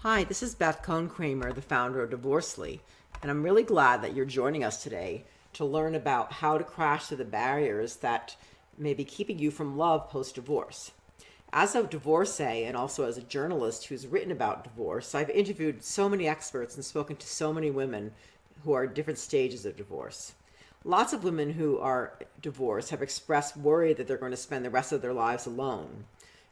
Hi, this is Beth Cohn-Kramer, the founder of Divorce.ly, and I'm really glad that you're joining us today to learn about how to crash through the barriers that may be keeping you from love post-divorce. As a divorcee and also as a journalist who's written about divorce, I've interviewed so many experts and spoken to so many women who are at different stages of divorce. Lots of women who are divorced have expressed worry that they're going to spend the rest of their lives alone,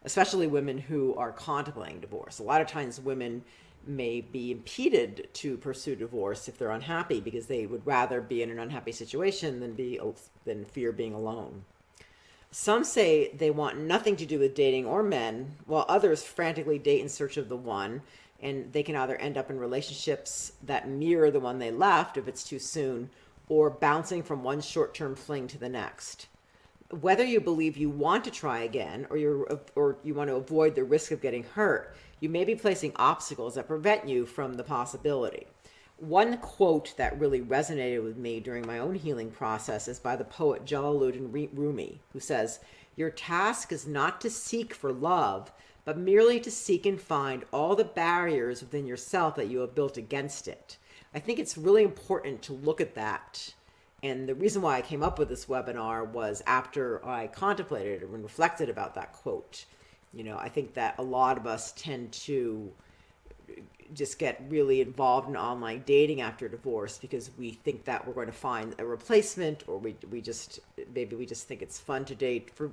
especially women who are contemplating divorce. A lot of times women may be impeded to pursue divorce if they're unhappy because they would rather be in an unhappy situation than fear being alone. Some say they want nothing to do with dating or men, while others frantically date in search of the one, and they can either end up in relationships that mirror the one they left if it's too soon, or bouncing from one short-term fling to the next. Whether you believe you want to try again or you want to avoid the risk of getting hurt, you may be placing obstacles that prevent you from the possibility. One quote that really resonated with me during my own healing process is by the poet Jalaluddin Rumi, who says, "Your task is not to seek for love, but merely to seek and find all the barriers within yourself that you have built against it." I think it's really important to look at that. And the reason why I came up with this webinar was after I contemplated and reflected about that quote. I think that a lot of us tend to just get really involved in online dating after divorce because we think that we're going to find a replacement, or we just think it's fun to date for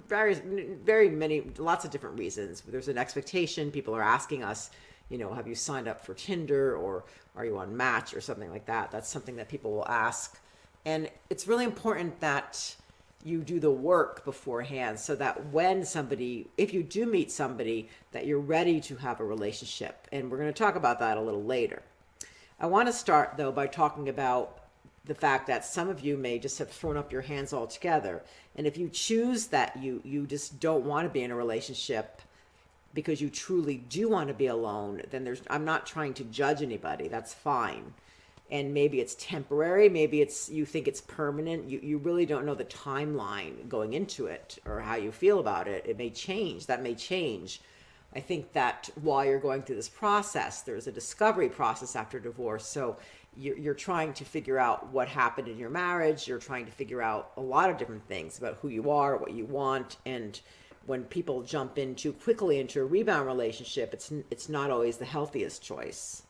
lots of different reasons. There's an expectation. People are asking us, have you signed up for Tinder, or are you on Match or something like that? That's something that people will ask. And it's really important that you do the work beforehand so that if you do meet somebody, that you're ready to have a relationship. And we're going to talk about that a little later. I want to start, though, by talking about the fact that some of you may just have thrown up your hands altogether. And if you choose that you just don't want to be in a relationship because you truly do want to be alone, then I'm not trying to judge anybody. That's fine. And maybe it's temporary, maybe you think it's permanent. You really don't know the timeline going into it or how you feel about it. It may change. That may change. I think that while you're going through this process, there's a discovery process after divorce. So you're trying to figure out what happened in your marriage. You're trying to figure out a lot of different things about who you are, what you want. And when people jump in too quickly into a rebound relationship, it's not always the healthiest choice.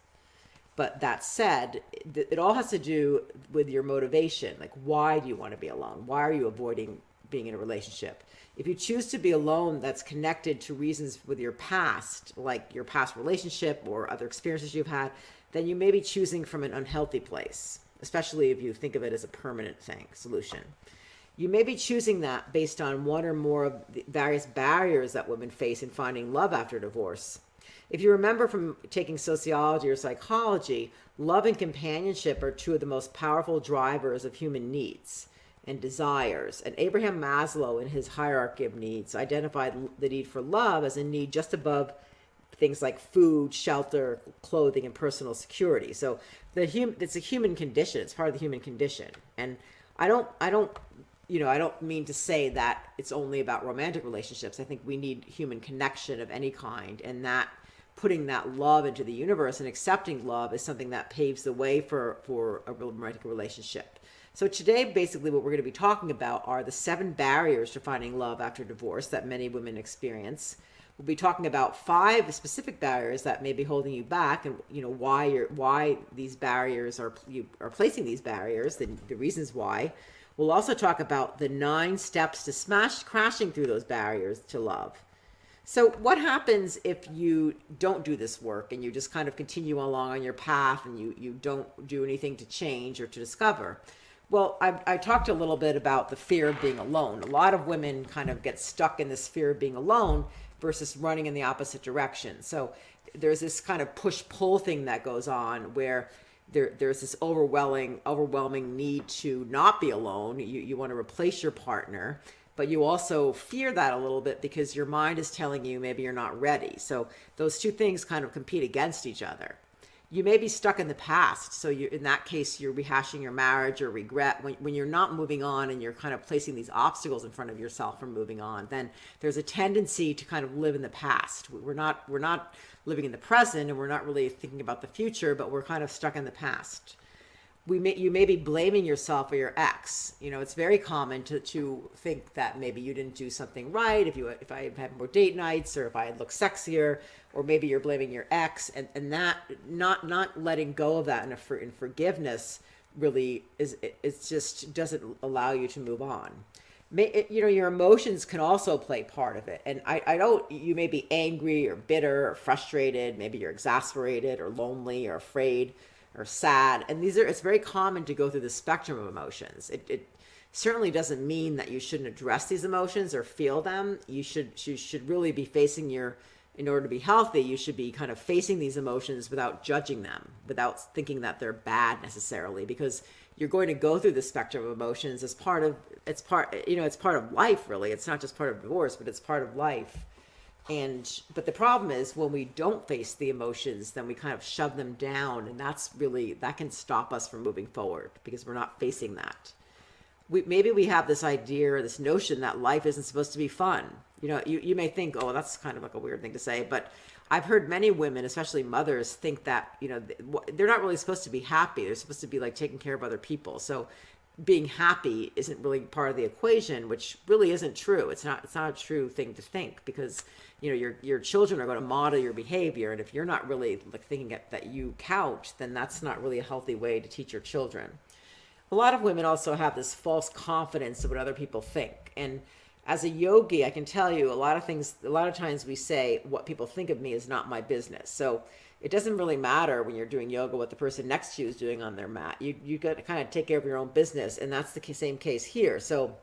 But that said, it all has to do with your motivation. Like, why do you want to be alone? Why are you avoiding being in a relationship? If you choose to be alone, that's connected to reasons with your past, like your past relationship or other experiences you've had, then you may be choosing from an unhealthy place, especially if you think of it as a permanent solution. You may be choosing that based on one or more of the various barriers that women face in finding love after divorce. If you remember from taking sociology or psychology, love and companionship are two of the most powerful drivers of human needs and desires. And Abraham Maslow, in his hierarchy of needs, identified the need for love as a need just above things like food, shelter, clothing, and personal security. So it's a human condition. It's part of the human condition. And I don't mean to say that it's only about romantic relationships. I think we need human connection of any kind, and that putting that love into the universe and accepting love is something that paves the way for a romantic relationship. So today, basically, what we're going to be talking about are the 7 barriers to finding love after divorce that many women experience. We'll be talking about 5 specific barriers that may be holding you back, and why these barriers you are placing these barriers, the reasons why. We'll also talk about the 9 steps to crashing through those barriers to love. So what happens if you don't do this work and you just kind of continue along on your path and you don't do anything to change or to discover? Well, I talked a little bit about the fear of being alone. A lot of women kind of get stuck in this fear of being alone versus running in the opposite direction. So there's this kind of push-pull thing that goes on where there's this overwhelming need to not be alone. You want to replace your partner, but you also fear that a little bit because your mind is telling you maybe you're not ready. So those two things kind of compete against each other. you may be stuck in the past. So you, in that case, you're rehashing your marriage or regret. When you're not moving on and you're kind of placing these obstacles in front of yourself from moving on, then there's a tendency to kind of live in the past. We're not living in the present, and we're not really thinking about the future, but we're kind of stuck in the past. You may be blaming yourself or your ex. It's very common to think that maybe you didn't do something right, if I had more date nights, or if I had looked sexier, or maybe you're blaming your ex, and that not letting go of that in forgiveness really it just doesn't allow you to move on. Your emotions can also play part of it. And I don't, you may be angry or bitter or frustrated. Maybe you're exasperated or lonely or afraid or sad. And it's very common to go through the spectrum of emotions. It certainly doesn't mean that you shouldn't address these emotions or feel them. You should really be facing in order to be healthy, you should be kind of facing these emotions without judging them, without thinking that they're bad necessarily, because you're going to go through the spectrum of emotions as it's part of life, really. It's not just part of divorce, but it's part of life. But the problem is when we don't face the emotions, then we kind of shove them down, and that can stop us from moving forward because we're not facing that. Maybe we have this idea or this notion that life isn't supposed to be fun. You may think, oh, that's kind of like a weird thing to say, but I've heard many women, especially mothers, think that, they're not really supposed to be happy. They're supposed to be like taking care of other people. So being happy isn't really part of the equation, which really isn't true. It's not a true thing to think, because, your children are going to model your behavior. And if you're not really like thinking that you count, then that's not really a healthy way to teach your children. A lot of women also have this false confidence of what other people think. And as a yogi, I can tell you a lot of times we say what people think of me is not my business. So it doesn't really matter when you're doing yoga what the person next to you is doing on their mat. You got to kind of take care of your own business. And that's the same case here. So,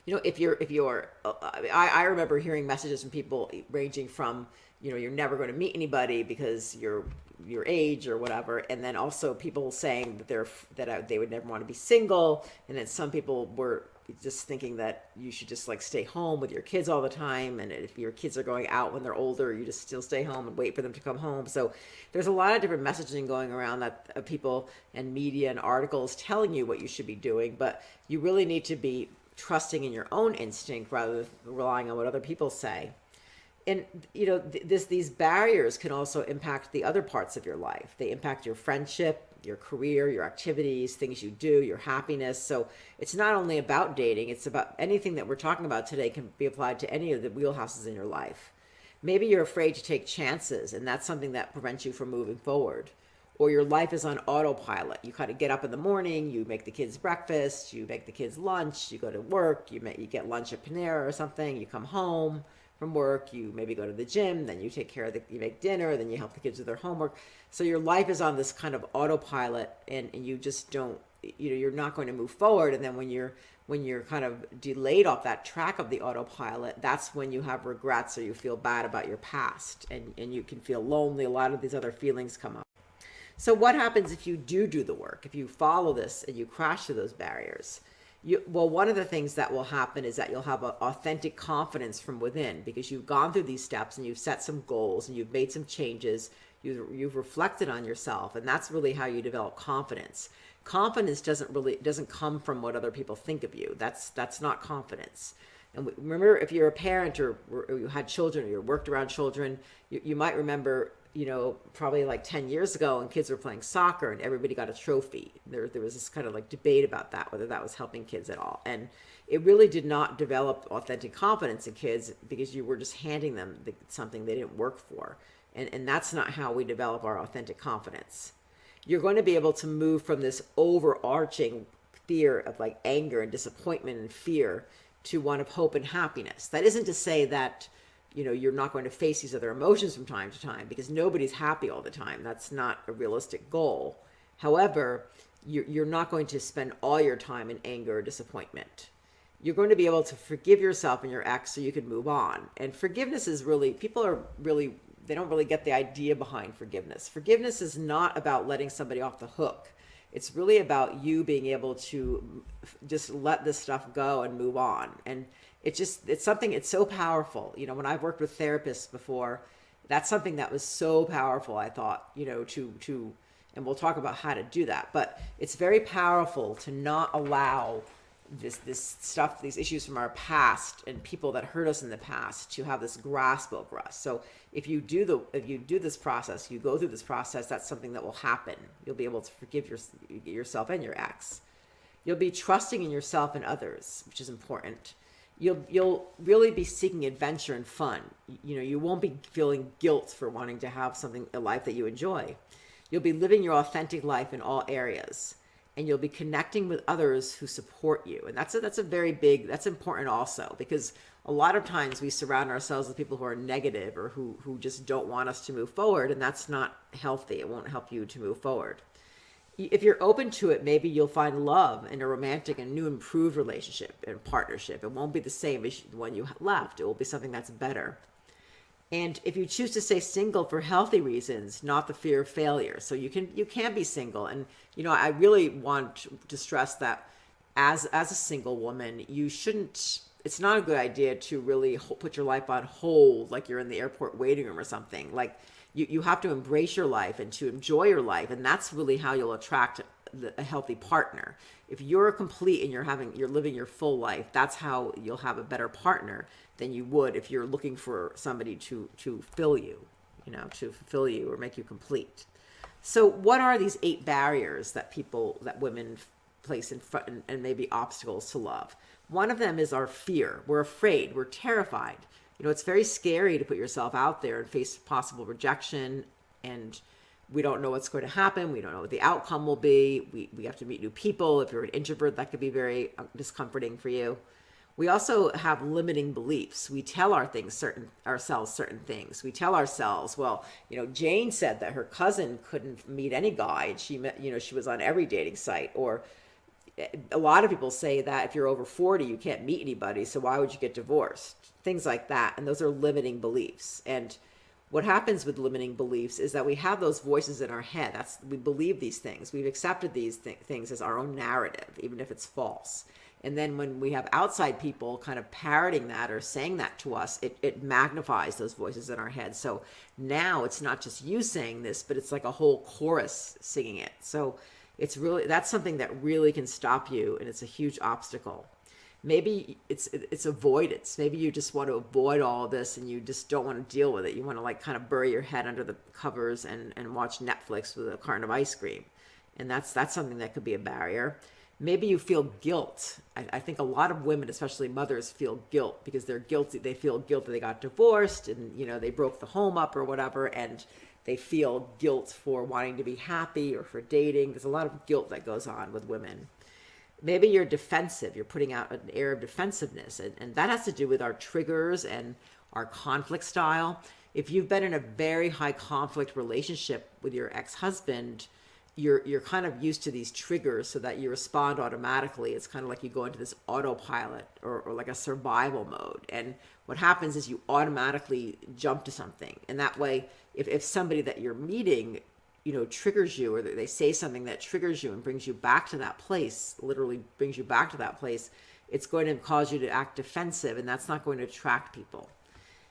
I remember hearing messages from people ranging from, you're never going to meet anybody because you're your age or whatever, and then also people saying that they would never want to be single, and then some people were just thinking that you should just like stay home with your kids all the time, and if your kids are going out when they're older, you just still stay home and wait for them to come home. So there's a lot of different messaging going around that people and media and articles telling you what you should be doing, but you really need to be trusting in your own instinct rather than relying on what other people say. And these barriers can also impact the other parts of your life. They impact your friendship, your career, your activities, things you do, your happiness. So it's not only about dating, it's about anything that we're talking about today can be applied to any of the wheelhouses in your life. Maybe you're afraid to take chances, and that's something that prevents you from moving forward. Or your life is on autopilot. You kind of get up in the morning, you make the kids breakfast, you make the kids lunch, you go to work, you get lunch at Panera or something, you come home from work, you maybe go to the gym, then you take care of you make dinner, then you help the kids with their homework. So your life is on this kind of autopilot, and you just don't, you're not going to move forward. And then when you're kind of delayed off that track of the autopilot, that's when you have regrets or you feel bad about your past, and you can feel lonely. A lot of these other feelings come up. So what happens if you do the work, if you follow this and you crash through those barriers? One of the things that will happen is that you'll have an authentic confidence from within, because you've gone through these steps and you've set some goals and you've made some changes. You've reflected on yourself, and that's really how you develop confidence. Confidence doesn't come from what other people think of you. That's not confidence. And remember, if you're a parent or you had children or you worked around children, you might remember, probably like 10 years ago when kids were playing soccer and everybody got a trophy. There was this kind of like debate about that, whether that was helping kids at all. And it really did not develop authentic confidence in kids, because you were just handing them something they didn't work for. And that's not how we develop our authentic confidence. You're going to be able to move from this overarching fear of like anger and disappointment and fear to one of hope and happiness. That isn't to say that you're not going to face these other emotions from time to time, because nobody's happy all the time. That's not a realistic goal. However, you're not going to spend all your time in anger or disappointment. You're going to be able to forgive yourself and your ex so you can move on. And forgiveness is really, they don't really get the idea behind forgiveness. Forgiveness is not about letting somebody off the hook. It's really about you being able to just let this stuff go and move on. And it's so powerful. When I've worked with therapists before, That's something that was so powerful, I thought, and we'll talk about how to do that. But it's very powerful to not allow this stuff, these issues from our past and people that hurt us in the past to have this grasp over us. So if you do this process, you go through this process, that's something that will happen. You'll be able to forgive yourself and your ex. You'll be trusting in yourself and others, which is important. You'll really be seeking adventure and fun. You won't be feeling guilt for wanting to have a life that you enjoy. You'll be living your authentic life in all areas, and you'll be connecting with others who support you. And that's that's important also, because a lot of times we surround ourselves with people who are negative or who just don't want us to move forward, and that's not healthy. It won't help you to move forward. If you're open to it, maybe you'll find love in a romantic and new improved relationship and partnership. It won't be the same as the one you left. It will be something that's better. And if you choose to stay single for healthy reasons, not the fear of failure, so you can be single. And I really want to stress that as a single woman, you shouldn't. It's not a good idea to really put your life on hold, like you're in the airport waiting room or something. Like you have to embrace your life and to enjoy your life, and that's really how you'll attract a healthy partner. If you're complete and you're living your full life, that's how you'll have a better partner than you would if you're looking for somebody to fill you, to fulfill you or make you complete. So what are these 8 barriers that women place in front and maybe obstacles to love? One of them is our fear. We're afraid. We're terrified. It's very scary to put yourself out there and face possible rejection, and we don't know what's going to happen. We don't know what the outcome will be. We have to meet new people. If you're an introvert, that could be very discomforting for you. We also have limiting beliefs. We tell ourselves certain things. We tell ourselves, well, Jane said that her cousin couldn't meet any guy, and she was on every dating site. Or a lot of people say that if you're over 40, you can't meet anybody, so why would you get divorced? Things like that. And those are limiting beliefs. And what happens with limiting beliefs is that we have those voices in our head. We believe these things. We've accepted these things as our own narrative, even if it's false. And then when we have outside people kind of parroting that or saying that to us, it magnifies those voices in our head. So now it's not just you saying this, but it's like a whole chorus singing it. So that's something that really can stop you, and it's a huge obstacle. Maybe it's avoidance. Maybe you just want to avoid all of this and you just don't want to deal with it. You want to kind of bury your head under the covers and watch Netflix with a carton of ice cream. And that's something that could be a barrier. Maybe you feel guilt. I think a lot of women, especially mothers, feel guilt because they're guilty. They feel guilt that they got divorced and, they broke the home up or whatever. And they feel guilt for wanting to be happy or for dating. There's a lot of guilt that goes on with women. Maybe you're defensive. You're putting out an air of defensiveness. And that has to do with our triggers and our conflict style. If you've been in a very high conflict relationship with your ex-husband, you're kind of used to these triggers so that you respond automatically. It's kind of like you go into this autopilot or like a survival mode. And what happens is you automatically jump to something. And that way, if somebody that you're meeting, triggers you, or they say something that triggers you and brings you back to that place, literally brings you back to that place, it's going to cause you to act defensive, and that's not going to attract people.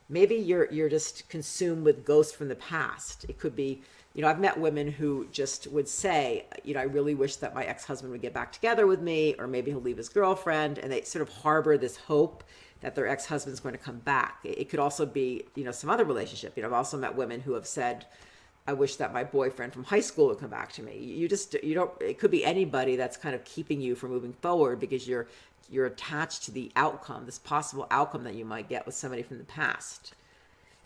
Maybe you're just consumed with ghosts from the past. It could be, I've met women who just would say, I really wish that my ex-husband would get back together with me, or maybe he'll leave his girlfriend, and they sort of harbor this hope that their ex-husband's going to come back. It could also be, some other relationship. I've also met women who have said, I wish that my boyfriend from high school would come back to me. You don't, it could be anybody that's kind of keeping you from moving forward because you're attached to the outcome, this possible outcome that you might get with somebody from the past.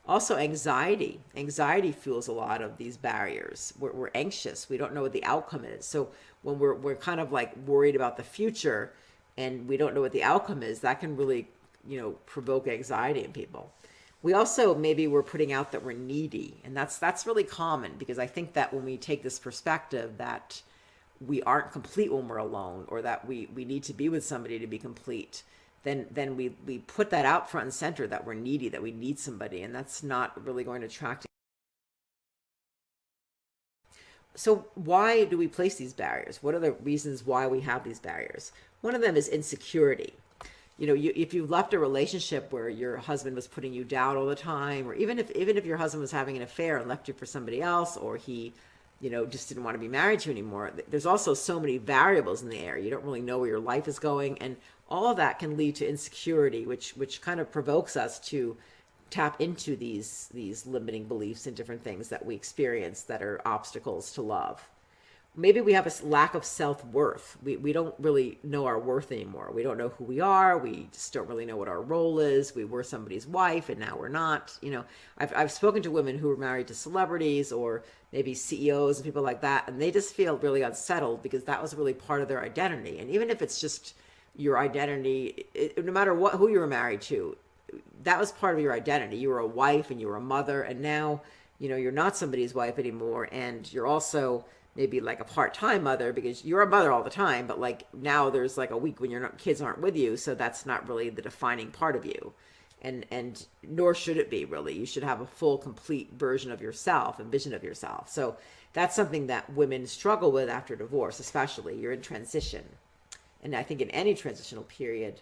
Also, anxiety. Anxiety fuels a lot of these barriers. We're anxious. We don't know what the outcome is. So when we're kind of like worried about the future and we don't know what the outcome is, that can really, provoke anxiety in people. We also maybe we're putting out that we're needy, and that's really common because I think that when we take this perspective that we aren't complete when we're alone, or that we need to be with somebody to be complete, then we put that out front and center that we're needy, that we need somebody, and that's not really going to attract. So why do we place these barriers? What are the reasons why we have these barriers? One of them is insecurity. if you left a relationship where your husband was putting you down all the time, or even if your husband was having an affair and left you for somebody else, or he, just didn't want to be married to you anymore, there's also so many variables in the air. You don't really know where your life is going, and all of that can lead to insecurity, which kind of provokes us to tap into these limiting beliefs and different things that we experience that are obstacles to love. Maybe we have a lack of self-worth. We don't really know our worth anymore. We don't know who we are. We just don't really know what our role is. We were somebody's wife and now we're not. I've spoken to women who were married to celebrities or maybe CEOs and people like that, and they just feel really unsettled because that was really part of their identity. And even if it's just your identity, no matter who you were married to, that was part of your identity. You were a wife and you were a mother, and now, you're not somebody's wife anymore, and you're also maybe like a part-time mother because you're a mother all the time, but like now there's like a week when kids aren't with you, so that's not really the defining part of you. And nor should it be, really. You should have a full, complete version of yourself and vision of yourself. So that's something that women struggle with after divorce, especially. You're in transition. And I think in any transitional period,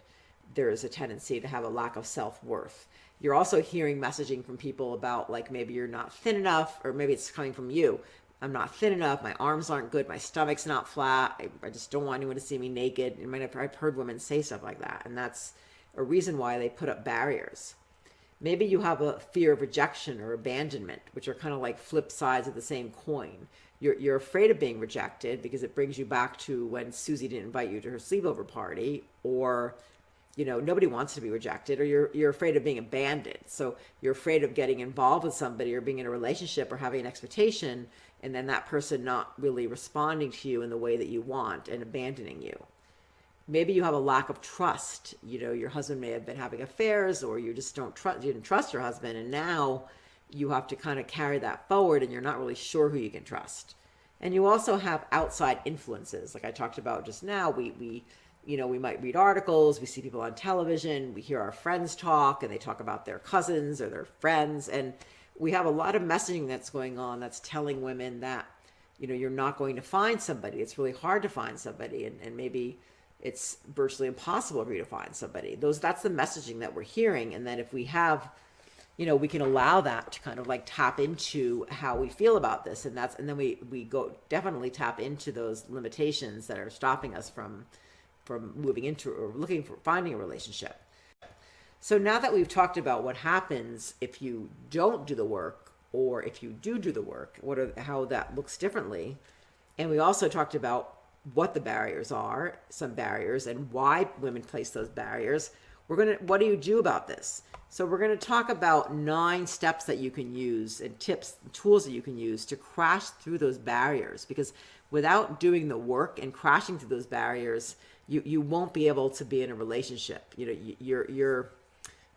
there is a tendency to have a lack of self-worth. You're also hearing messaging from people about like maybe you're not thin enough, or maybe it's coming from you. I'm not thin enough. My arms aren't good. My stomach's not flat. I just don't want anyone to see me naked. And I've heard women say stuff like that. And that's a reason why they put up barriers. Maybe you have a fear of rejection or abandonment, which are kind of like flip sides of the same coin. You're afraid of being rejected because it brings you back to when Susie didn't invite you to her sleepover party, or nobody wants to be rejected, or you're afraid of being abandoned. So you're afraid of getting involved with somebody or being in a relationship or having an expectation, and then that person not really responding to you in the way that you want and abandoning you. Maybe you have a lack of trust. Your husband may have been having affairs, or you just you didn't trust your husband, and now you have to kind of carry that forward, and you're not really sure who you can trust. And you also have outside influences, like I talked about just now. We might read articles, we see people on television, we hear our friends talk, and they talk about their cousins or their friends, and we have a lot of messaging that's going on that's telling women that, you're not going to find somebody. It's really hard to find somebody, and maybe it's virtually impossible for you to find somebody. That's the messaging that we're hearing, and then if we have, we can allow that to kind of like tap into how we feel about this, and then we go definitely tap into those limitations that are stopping us from moving into or finding a relationship. So now that we've talked about what happens if you don't do the work, or if you do the work, how that looks differently, and we also talked about what the barriers are, some barriers, and why women place those barriers, what do you do about this? So we're going to talk about 9 steps that you can use, and tips, tools that you can use to crash through those barriers, because without doing the work and crashing through those barriers, you won't be able to be in a relationship.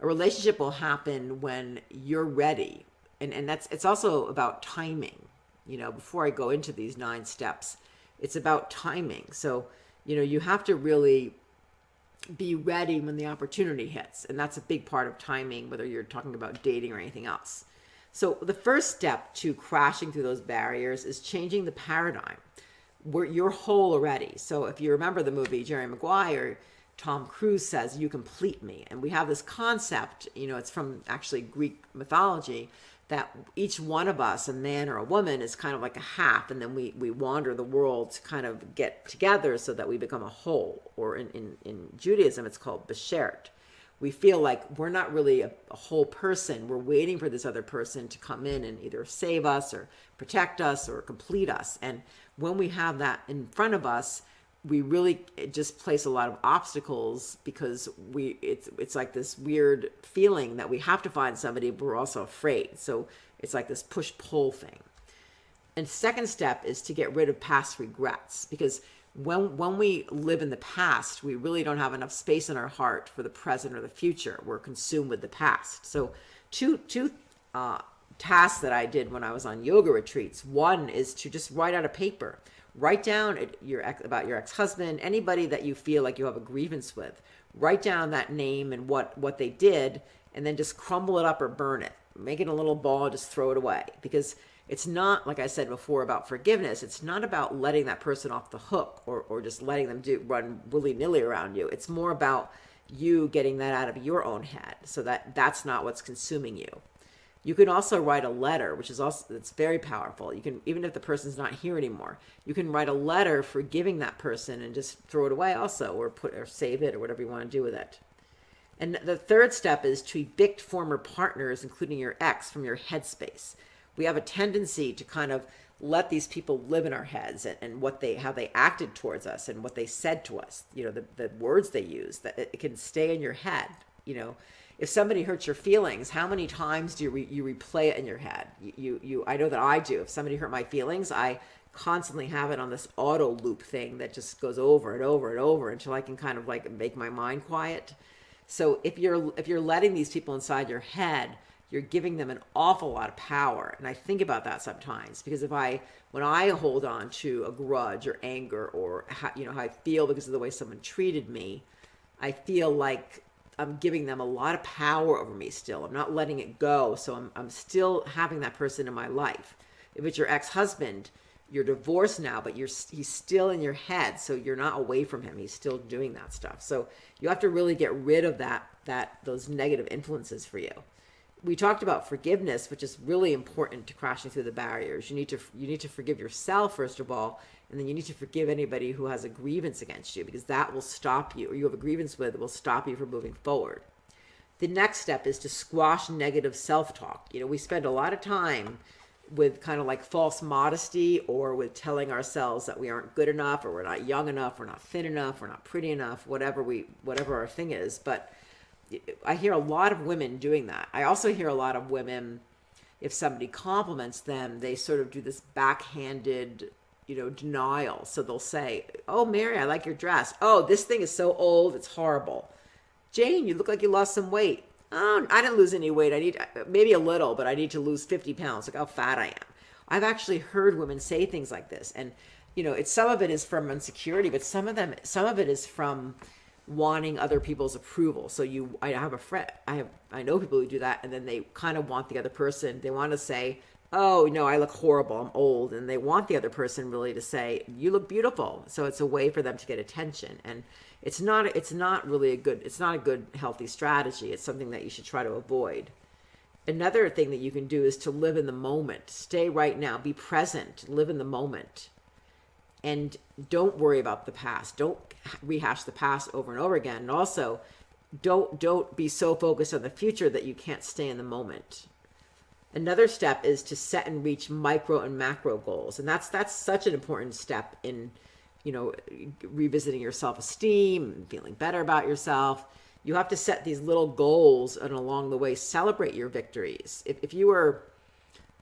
A relationship will happen when you're ready. And it's also about timing. Before I go into these 9 steps, it's about timing. So, you have to really be ready when the opportunity hits. And that's a big part of timing, whether you're talking about dating or anything else. So the first step to crashing through those barriers is changing the paradigm. You're whole already. So if you remember the movie Jerry Maguire, Tom Cruise says, "You complete me." And we have this concept, it's from actually Greek mythology, that each one of us, a man or a woman, is kind of like a half, and then we wander the world to kind of get together so that we become a whole. Or in Judaism, it's called beshert. We feel like we're not really a whole person. We're waiting for this other person to come in and either save us or protect us or complete us. And when we have that in front of us, we really just place a lot of obstacles, because it's like this weird feeling that we have to find somebody, but we're also afraid. So it's like this push-pull thing. And second step is to get rid of past regrets, because when we live in the past, we really don't have enough space in our heart for the present or the future. We're consumed with the past. So two tasks that I did when I was on yoga retreats. One is to just write out a paper. Write down about your ex-husband, anybody that you feel like you have a grievance with. Write down that name and what they did, and then just crumble it up or burn it. Make it a little ball, just throw it away. Because it's not, like I said before about forgiveness, it's not about letting that person off the hook or just letting them run willy-nilly around you. It's more about you getting that out of your own head, so that that's not what's consuming you. You can also write a letter, which is also, it's very powerful. You can, even if the person's not here anymore, you can write a letter forgiving that person and just throw it away also, or save it, or whatever you want to do with it. And the third step is to evict former partners, including your ex, from your headspace. We have a tendency to kind of let these people live in our heads, and how they acted towards us and what they said to us, the words they use, that it can stay in your head. If somebody hurts your feelings, how many times do you replay it in your head? I know that I do. If somebody hurt my feelings, I constantly have it on this auto loop thing that just goes over and over and over until I can kind of like make my mind quiet. So if you're letting these people inside your head, you're giving them an awful lot of power. And I think about that sometimes, because when I hold on to a grudge or anger, or how I feel because of the way someone treated me, I feel like I'm giving them a lot of power over me still. I'm not letting it go. So I'm still having that person in my life. If it's your ex-husband, you're divorced now, but he's still in your head. So you're not away from him. He's still doing that stuff. So you have to really get rid of those negative influences for you. We talked about forgiveness, which is really important to crashing through the barriers. You need to forgive yourself, first of all, and then you need to forgive anybody who has a grievance against you, because that will stop you, or you have a grievance with, it will stop you from moving forward. The next step is to squash negative self-talk. We spend a lot of time with kind of like false modesty, or with telling ourselves that we aren't good enough, or we're not young enough, we're not thin enough, we're not pretty enough, whatever our thing is. But I hear a lot of women doing that. I also hear a lot of women, if somebody compliments them, they sort of do this backhanded, denial. So they'll say, "Oh, Mary, I like your dress. Oh, this thing is so old, it's horrible. Jane, you look like you lost some weight. Oh, I didn't lose any weight. I need maybe a little, but I need to lose 50 pounds. Look how fat I am." I've actually heard women say things like this. And, some of it is from insecurity, but some of it is from wanting other people's approval. So I have a friend, I know people who do that, and then they kind of want the other person, they want to say, "Oh, no, I look horrible, I'm old." And they want the other person really to say, "You look beautiful." So it's a way for them to get attention. And it's not a good healthy strategy. It's something that you should try to avoid. Another thing that you can do is to live in the moment. Stay right now, be present, live in the moment. And don't worry about the past. Don't rehash the past over and over again. And also, don't be so focused on the future that you can't stay in the moment. Another step is to set and reach micro and macro goals. And that's such an important step in, revisiting your self-esteem, feeling better about yourself. You have to set these little goals, and along the way, celebrate your victories. If you were,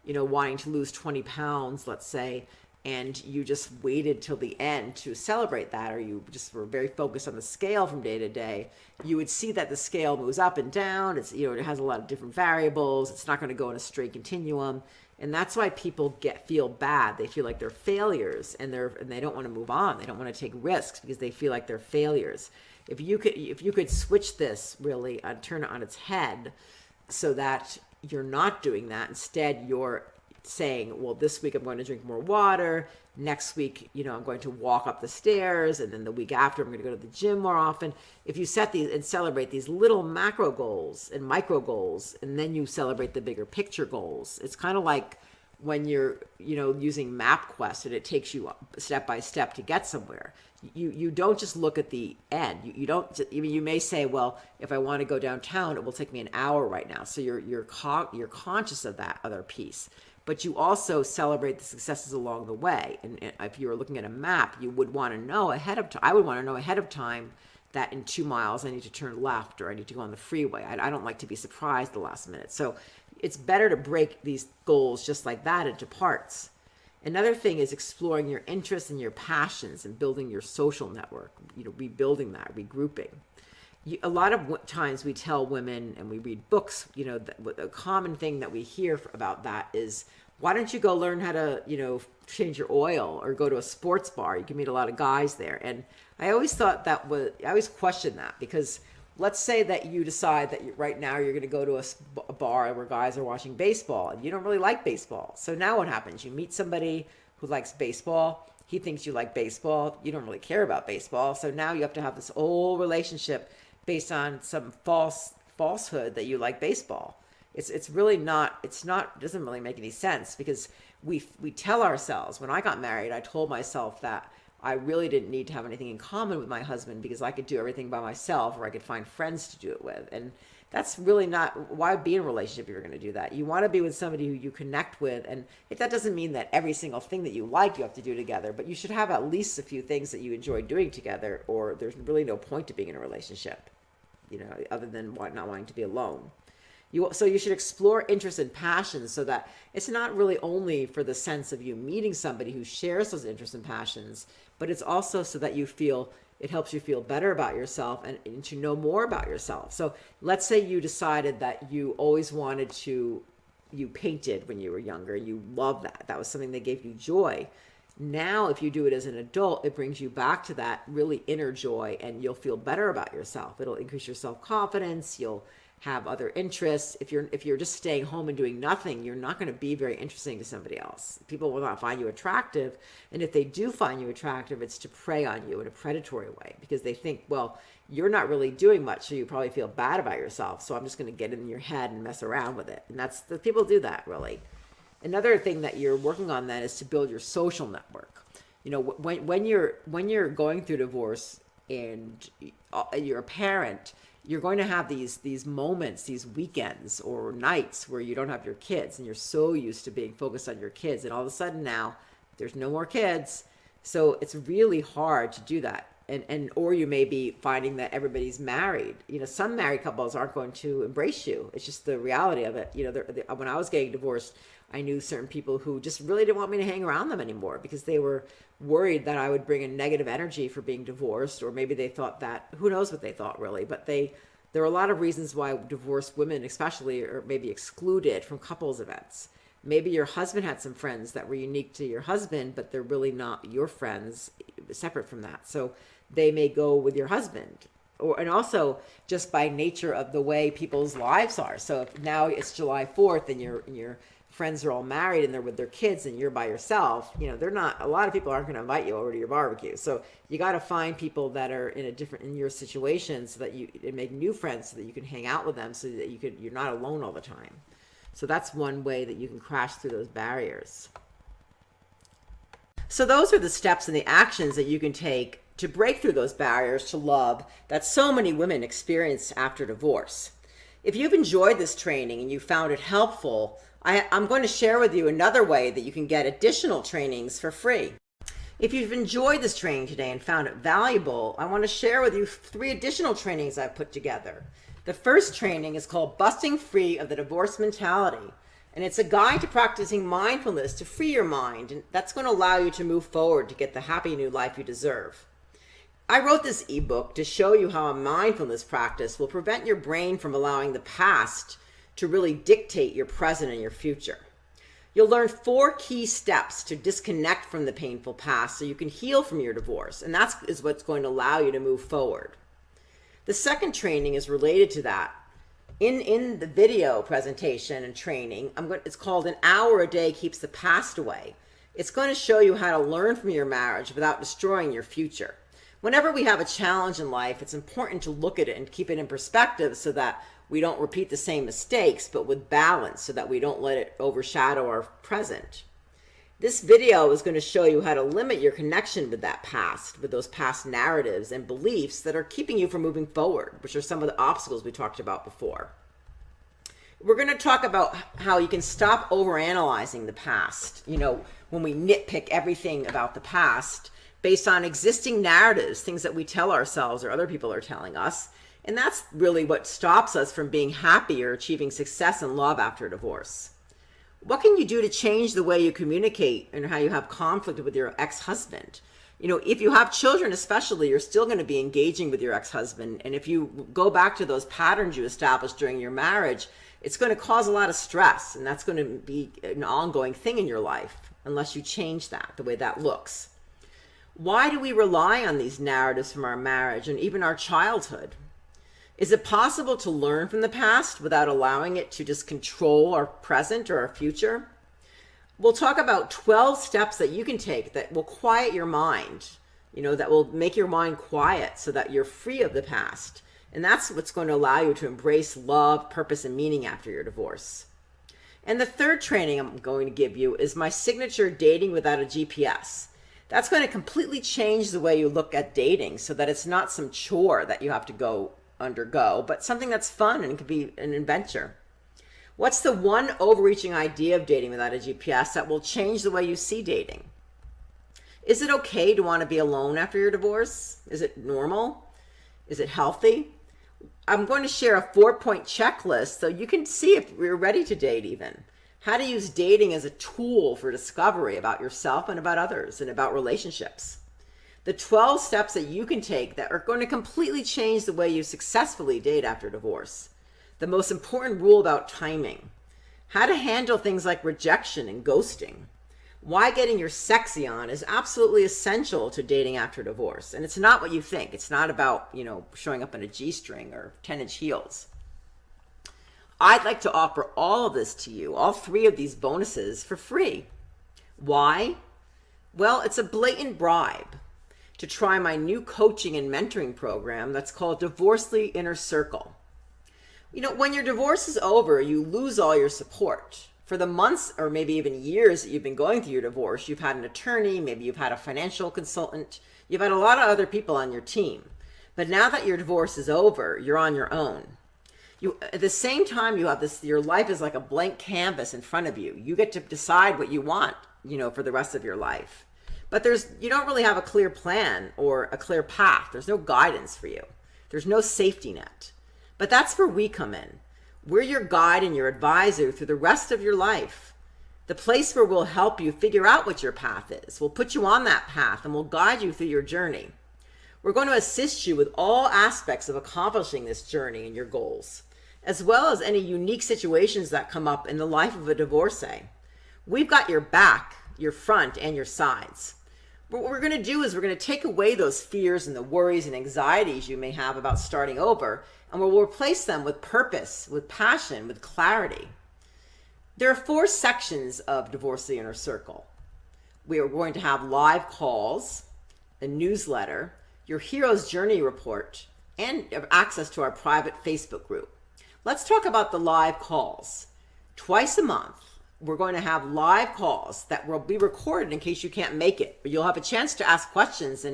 wanting to lose 20 pounds, let's say, and you just waited till the end to celebrate that, or you just were very focused on the scale from day to day, you would see that the scale moves up and down. It's, it has a lot of different variables. It's not going to go in a straight continuum. And that's why people feel bad. They feel like they're failures, and they don't want to move on. They don't want to take risks because they feel like they're failures. If you could switch this really, turn it on its head, so that you're not doing that. Instead, you're saying, well, this week I'm going to drink more water. Next week, I'm going to walk up the stairs. And then the week after, I'm going to go to the gym more often. If you set these and celebrate these little macro goals and micro goals, and then you celebrate the bigger picture goals, it's kind of like when you're, using MapQuest, and it takes you step by step to get somewhere. You don't just look at the end. You don't. You may say, well, if I want to go downtown, it will take me an hour right now. So you're conscious of that other piece. But you also celebrate the successes along the way. And if you were looking at a map, you would want to know ahead of time. I would want to know ahead of time that in 2 miles I need to turn left, or I need to go on the freeway. I don't like to be surprised the last minute. So it's better to break these goals just like that into parts. Another thing is exploring your interests and your passions and building your social network, rebuilding that, regrouping. A lot of times we tell women, and we read books, a common thing that we hear about that is, why don't you go learn how to, change your oil, or go to a sports bar? You can meet a lot of guys there. And I always thought I always questioned that, because let's say that you decide that right now you're going to go to a bar where guys are watching baseball, and you don't really like baseball. So now what happens? You meet somebody who likes baseball. He thinks you like baseball. You don't really care about baseball. So now you have to have this whole relationship based on some falsehood that you like baseball. It's really not, doesn't really make any sense, because we tell ourselves, when I got married, I told myself that I really didn't need to have anything in common with my husband because I could do everything by myself, or I could find friends to do it with. And that's really not, why be in a relationship if you're going to do that? You want to be with somebody who you connect with. And if that doesn't mean that every single thing that you like you have to do together, but you should have at least a few things that you enjoy doing together, or there's really no point to being in a relationship, other than not wanting to be alone. So you should explore interests and passions, so that it's not really only for the sense of you meeting somebody who shares those interests and passions, but it's also so that it helps you feel better about yourself and to know more about yourself. So let's say you decided that you always wanted to, you painted when you were younger, you loved that. That was something that gave you joy. Now, if you do it as an adult, it brings you back to that really inner joy, and you'll feel better about yourself. It'll increase your self-confidence. You'll have other interests. If you're just staying home and doing nothing, you're not going to be very interesting to somebody else. People will not find you attractive. And if they do find you attractive, it's to prey on you in a predatory way, because they think, well, you're not really doing much, so you probably feel bad about yourself. So I'm just going to get in your head and mess around with it. And the people do that, really. Another thing that you're working on then is to build your social network. When you're going through divorce and you're a parent, you're going to have these moments, these weekends or nights where you don't have your kids, and you're so used to being focused on your kids, and all of a sudden now there's no more kids. So it's really hard to do that. Or you may be finding that everybody's married. Some married couples aren't going to embrace you. It's just the reality of it. When I was getting divorced, I knew certain people who just really didn't want me to hang around them anymore, because they were worried that I would bring a negative energy for being divorced, or maybe they thought that, who knows what they thought really, but there are a lot of reasons why divorced women especially are maybe excluded from couples events. Maybe your husband had some friends that were unique to your husband, but they're really not your friends, separate from that. So they may go with your husband, and also just by nature of the way people's lives are. So if now it's July 4th and your friends are all married and they're with their kids and you're by yourself, a lot of people aren't going to invite you over to your barbecue. So you got to find people that are in your situation, so that and make new friends, so that you can hang out with them, so that you're not alone all the time. So that's one way that you can crash through those barriers. So those are the steps and the actions that you can take to break through those barriers to love that so many women experience after divorce. If you've enjoyed this training and you found it helpful, I'm going to share with you another way that you can get additional trainings for free. If you've enjoyed this training today and found it valuable, I want to share with you 3 additional trainings I've put together. The first training is called Busting Free of the Divorce Mentality, and it's a guide to practicing mindfulness to free your mind, and that's going to allow you to move forward to get the happy new life you deserve. I wrote this ebook to show you how a mindfulness practice will prevent your brain from allowing the past to really dictate your present and your future. You'll learn 4 key steps to disconnect from the painful past so you can heal from your divorce, and that is what's going to allow you to move forward. The second training is related to that. In the video presentation and training, it's called An Hour a Day Keeps the Past Away. It's going to show you how to learn from your marriage without destroying your future. Whenever we have a challenge in life, it's important to look at it and keep it in perspective, so that we don't repeat the same mistakes, but with balance, so that we don't let it overshadow our present. This video is going to show you how to limit your connection with that past, with those past narratives and beliefs that are keeping you from moving forward, which are some of the obstacles we talked about before. We're going to talk about how you can stop overanalyzing the past. When we nitpick everything about the past based on existing narratives, things that we tell ourselves or other people are telling us. And that's really what stops us from being happy or achieving success in love after a divorce. What can you do to change the way you communicate and how you have conflict with your ex-husband? If you have children especially, you're still going to be engaging with your ex-husband. And if you go back to those patterns you established during your marriage, it's going to cause a lot of stress. And that's going to be an ongoing thing in your life unless you change that, the way that looks. Why do we rely on these narratives from our marriage and even our childhood? Is it possible to learn from the past without allowing it to just control our present or our future? We'll talk about 12 steps that you can take that will quiet your mind, that will make your mind quiet so that you're free of the past And that's what's going to allow you to embrace love, purpose, and meaning after your divorce. And the third training I'm going to give you is my signature Dating Without a GPS. That's going to completely change the way you look at dating so that it's not some chore that you have to undergo, but something that's fun and can be an adventure. What's the one overreaching idea of dating without a GPS that will change the way you see dating? Is it okay to want to be alone after your divorce? Is it normal? Is it healthy? I'm going to share a 4-point checklist so you can see if you're ready to date even. How to use dating as a tool for discovery about yourself and about others and about relationships. The 12 steps that you can take that are going to completely change the way you successfully date after divorce. The most important rule about timing. How to handle things like rejection and ghosting. Why getting your sexy on is absolutely essential to dating after divorce. And it's not what you think. It's not about, showing up in a G-string or 10-inch heels. I'd like to offer all of this to you, all 3 of these bonuses, for free. Why? Well, it's a blatant bribe to try my new coaching and mentoring program that's called Divorce.ly Inner Circle. When your divorce is over, you lose all your support. For the months or maybe even years that you've been going through your divorce, you've had an attorney, maybe you've had a financial consultant, you've had a lot of other people on your team. But now that your divorce is over, you're on your own. At the same time, you have your life is like a blank canvas in front of you. You get to decide what you want, for the rest of your life. But you don't really have a clear plan or a clear path. There's no guidance for you. There's no safety net. But that's where we come in. We're your guide and your advisor through the rest of your life. The place where we'll help you figure out what your path is. We'll put you on that path and we'll guide you through your journey. We're going to assist you with all aspects of accomplishing this journey and your goals, as well as any unique situations that come up in the life of a divorcee. We've got your back, your front, and your sides. What we're going to do is we're going to take away those fears and the worries and anxieties you may have about starting over, and we'll replace them with purpose, with passion, with clarity. There are 4 sections of Divorce.ly Inner Circle. We are going to have live calls, a newsletter, your Hero's Journey report, and access to our private Facebook group. Let's talk about the live calls. Twice a month, we're going to have live calls that will be recorded in case you can't make it. But you'll have a chance to ask questions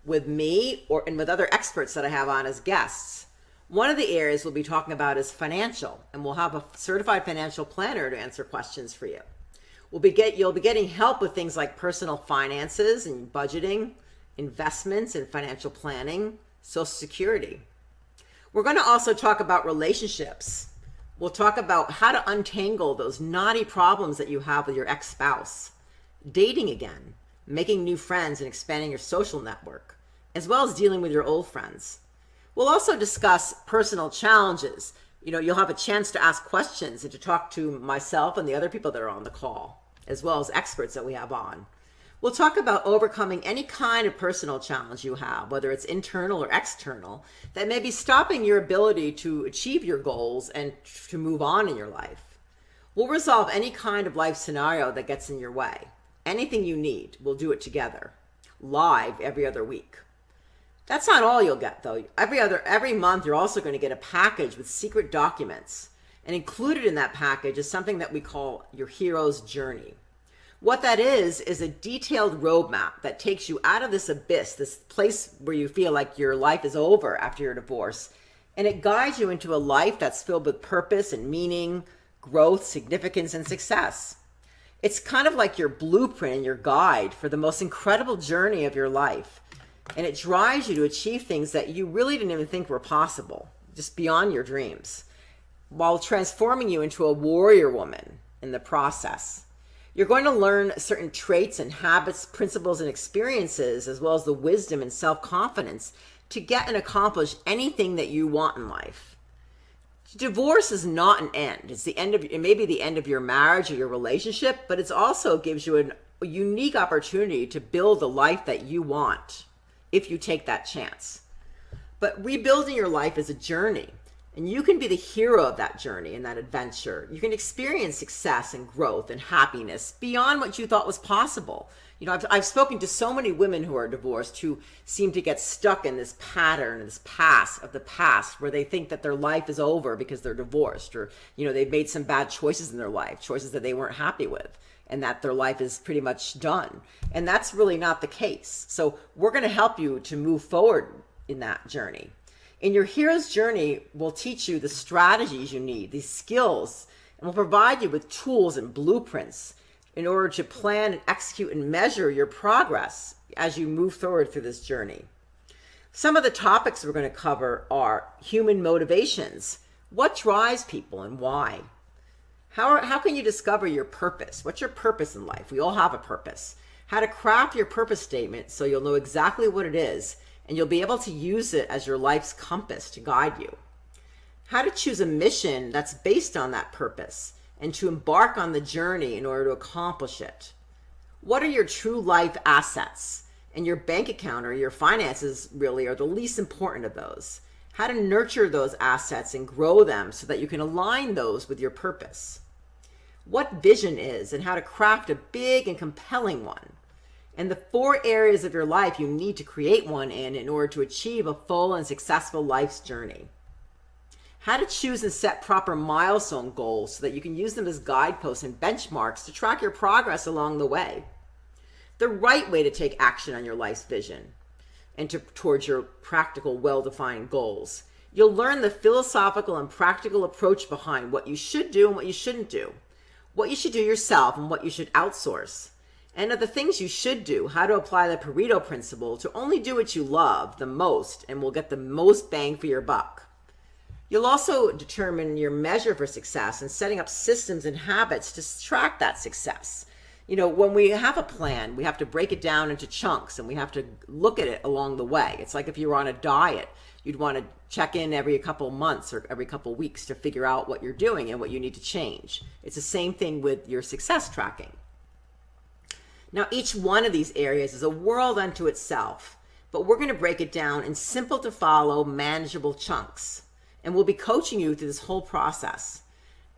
with me and with other experts that I have on as guests. One of the areas we'll be talking about is financial, and we'll have a certified financial planner to answer questions for you. You'll be getting help with things like personal finances and budgeting, investments and financial planning, Social Security. We're going to also talk about relationships. We'll talk about how to untangle those knotty problems that you have with your ex-spouse, dating again, making new friends and expanding your social network, as well as dealing with your old friends. We'll also discuss personal challenges. You'll have a chance to ask questions and to talk to myself and the other people that are on the call, as well as experts that we have on. We'll talk about overcoming any kind of personal challenge you have, whether it's internal or external, that may be stopping your ability to achieve your goals and to move on in your life. We'll resolve any kind of life scenario that gets in your way. Anything you need, we'll do it together, live every other week. That's not all you'll get, though. Every month, you're also going to get a package with secret documents. And included in that package is something that we call your hero's journey. What that is a detailed roadmap that takes you out of this abyss, this place where you feel like your life is over after your divorce. And it guides you into a life that's filled with purpose and meaning, growth, significance, and success. It's kind of like your blueprint and your guide for the most incredible journey of your life. And it drives you to achieve things that you really didn't even think were possible, just beyond your dreams, while transforming you into a warrior woman in the process. You're going to learn certain traits and habits, principles, and experiences, as well as the wisdom and self-confidence to get and accomplish anything that you want in life. Divorce is not an end. It may be the end of your marriage or your relationship, but it also gives you a unique opportunity to build the life that you want if you take that chance. But rebuilding your life is a journey, And you can be the hero of that journey and that adventure. You can experience success and growth and happiness beyond what you thought was possible. I've spoken to so many women who are divorced who seem to get stuck in this pattern, this past of the past, where they think that their life is over because they're divorced, or, they've made some bad choices in their life, choices that they weren't happy with, and that their life is pretty much done. And that's really not the case. So we're going to help you to move forward in that journey. In your hero's journey, we'll teach you the strategies you need, these skills, and we'll provide you with tools and blueprints in order to plan and execute and measure your progress as you move forward through this journey. Some of the topics we're going to cover are human motivations. What drives people and why? How can you discover your purpose? What's your purpose in life? We all have a purpose. How to craft your purpose statement so you'll know exactly what it is, and you'll be able to use it as your life's compass to guide you. How to choose a mission that's based on that purpose and to embark on the journey in order to accomplish it. What are your true life assets? And your bank account or your finances really are the least important of those. How to nurture those assets and grow them so that you can align those with your purpose. What vision is and how to craft a big and compelling one. And the 4 areas of your life you need to create one in order to achieve a full and successful life's journey. How to choose and set proper milestone goals so that you can use them as guideposts and benchmarks to track your progress along the way. The right way to take action on your life's vision and towards your practical, well-defined goals. You'll learn the philosophical and practical approach behind what you should do and what you shouldn't do, what you should do yourself and what you should outsource. And of the things you should do, how to apply the Pareto principle to only do what you love the most and will get the most bang for your buck. You'll also determine your measure for success and setting up systems and habits to track that success. When we have a plan, we have to break it down into chunks and we have to look at it along the way. It's like if you were on a diet, you'd want to check in every couple months or every couple weeks to figure out what you're doing and what you need to change. It's the same thing with your success tracking. Now, each one of these areas is a world unto itself, but we're going to break it down in simple to follow, manageable chunks. And we'll be coaching you through this whole process.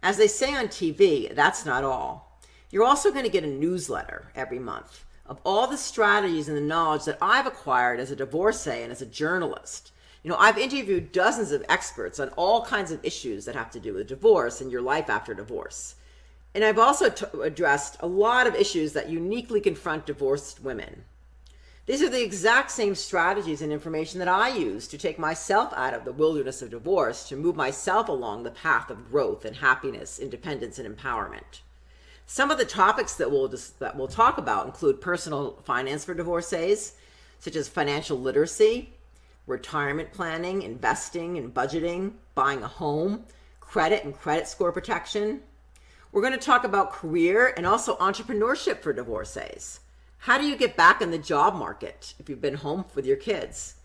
As they say on TV, that's not all. You're also going to get a newsletter every month of all the strategies and the knowledge that I've acquired as a divorcee and as a journalist. I've interviewed dozens of experts on all kinds of issues that have to do with divorce and your life after divorce. And I've also addressed a lot of issues that uniquely confront divorced women. These are the exact same strategies and information that I use to take myself out of the wilderness of divorce, to move myself along the path of growth and happiness, independence, and empowerment. Some of the topics that we'll talk about include personal finance for divorcees, such as financial literacy, retirement planning, investing and budgeting, buying a home, credit and credit score protection. We're going to talk about career and also entrepreneurship for divorcees. How do you get back in the job market if you've been home with your kids?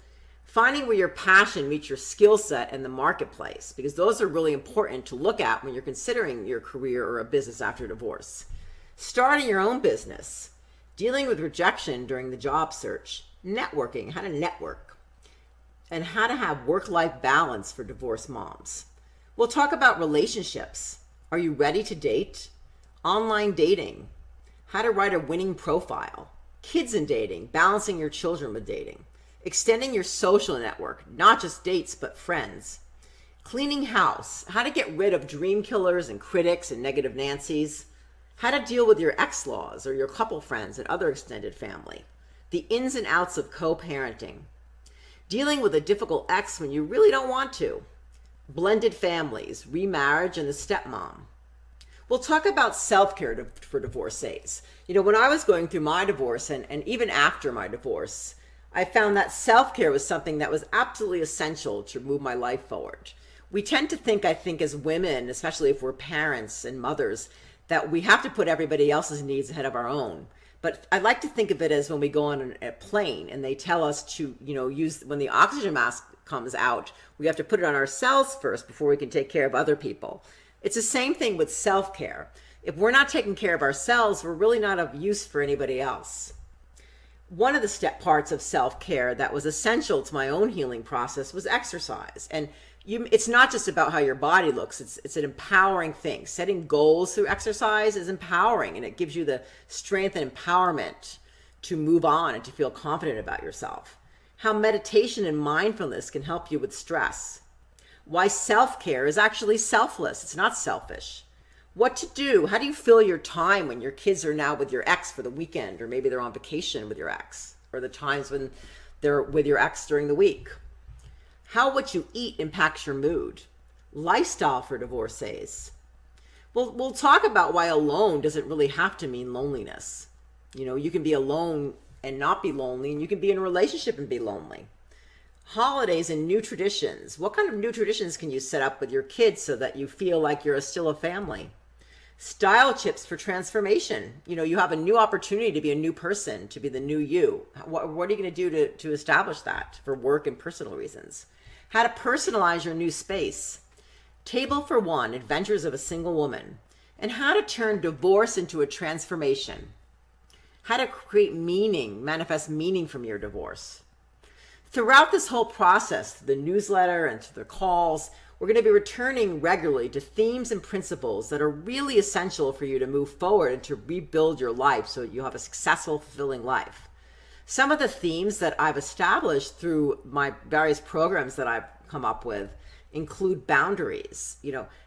Finding where your passion meets your skill set in the marketplace, because those are really important to look at when you're considering your career or a business after divorce. Starting your own business, dealing with rejection during the job search, networking, how to network, and how to have work-life balance for divorced moms. We'll talk about relationships. Are you ready to date? Online dating, how to write a winning profile, kids and dating, balancing your children with dating, extending your social network, not just dates, but friends, cleaning house, how to get rid of dream killers and critics and negative Nancys, how to deal with your ex-laws or your couple friends and other extended family, the ins and outs of co-parenting, dealing with a difficult ex when you really don't want to, blended families, remarriage, and the stepmom. We'll talk about self-care for divorcees. When I was going through my divorce and even after my divorce, I found that self-care was something that was absolutely essential to move my life forward. We tend to think, as women, especially if we're parents and mothers, that we have to put everybody else's needs ahead of our own. But I like to think of it as when we go on a plane and they tell us to, use, when the oxygen mask comes out, we have to put it on ourselves first before we can take care of other people. It's the same thing with self-care. If we're not taking care of ourselves, we're really not of use for anybody else. One of the parts of self-care that was essential to my own healing process was exercise. And It's not just about how your body looks. It's an empowering thing. Setting goals through exercise is empowering, and it gives you the strength and empowerment to move on and to feel confident about yourself. How meditation and mindfulness can help you with stress. Why self-care is actually selfless. It's not selfish. What to do. How do you fill your time when your kids are now with your ex for the weekend, or maybe they're on vacation with your ex, or the times when they're with your ex during the week? How what you eat impacts your mood. Lifestyle for divorcees. We'll talk about why alone doesn't really have to mean loneliness. You can be alone and not be lonely, and you can be in a relationship and be lonely. Holidays and new traditions. What kind of new traditions can you set up with your kids so that you feel like you're still a family? Style tips for transformation. You have a new opportunity to be a new person, to be the new you. What are you going to do to establish that for work and personal reasons? How to personalize your new space. Table for One, Adventures of a Single Woman. And how to turn divorce into a transformation. How to create meaning, manifest meaning from your divorce. Throughout this whole process, the newsletter and through the calls, we're going to be returning regularly to themes and principles that are really essential for you to move forward and to rebuild your life so that you have a successful, fulfilling life. Some of the themes that I've established through my various programs that I've come up with include boundaries,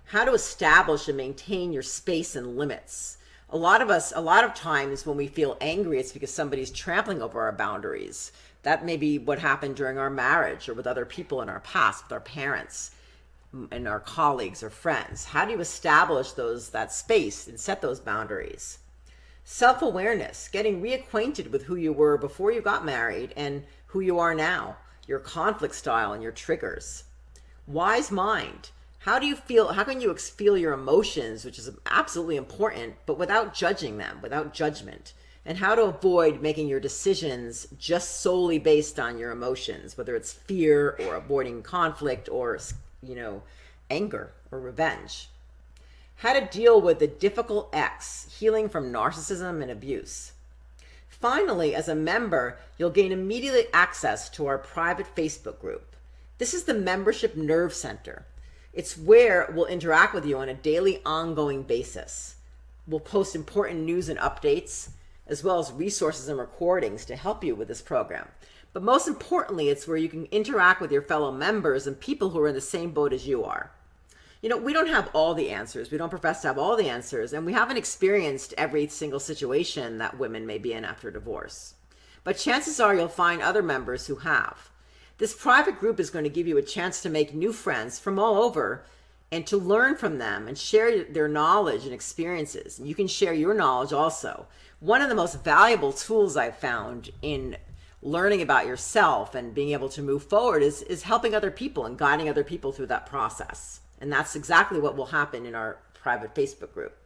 how to establish and maintain your space and limits. A lot of times when we feel angry, it's because somebody's trampling over our boundaries. That may be what happened during our marriage or with other people in our past, with our parents and our colleagues or friends. How do you establish that space and set those boundaries? Self-awareness, getting reacquainted with who you were before you got married and who you are now, your conflict style and your triggers. Wise mind. How can you feel your emotions, which is absolutely important, but without judging them, without judgment? And how to avoid making your decisions just solely based on your emotions, whether it's fear or avoiding conflict or, anger or revenge. How to deal with the difficult ex, healing from narcissism and abuse. Finally, as a member, you'll gain immediate access to our private Facebook group. This is the Membership Nerve Center. It's where we'll interact with you on a daily, ongoing basis. We'll post important news and updates, as well as resources and recordings to help you with this program. But most importantly, it's where you can interact with your fellow members and people who are in the same boat as you are. We don't have all the answers. We don't profess to have all the answers, and we haven't experienced every single situation that women may be in after divorce. But chances are you'll find other members who have. This private group is going to give you a chance to make new friends from all over and to learn from them and share their knowledge and experiences. You can share your knowledge also. One of the most valuable tools I've found in learning about yourself and being able to move forward is helping other people and guiding other people through that process. And that's exactly what will happen in our private Facebook group.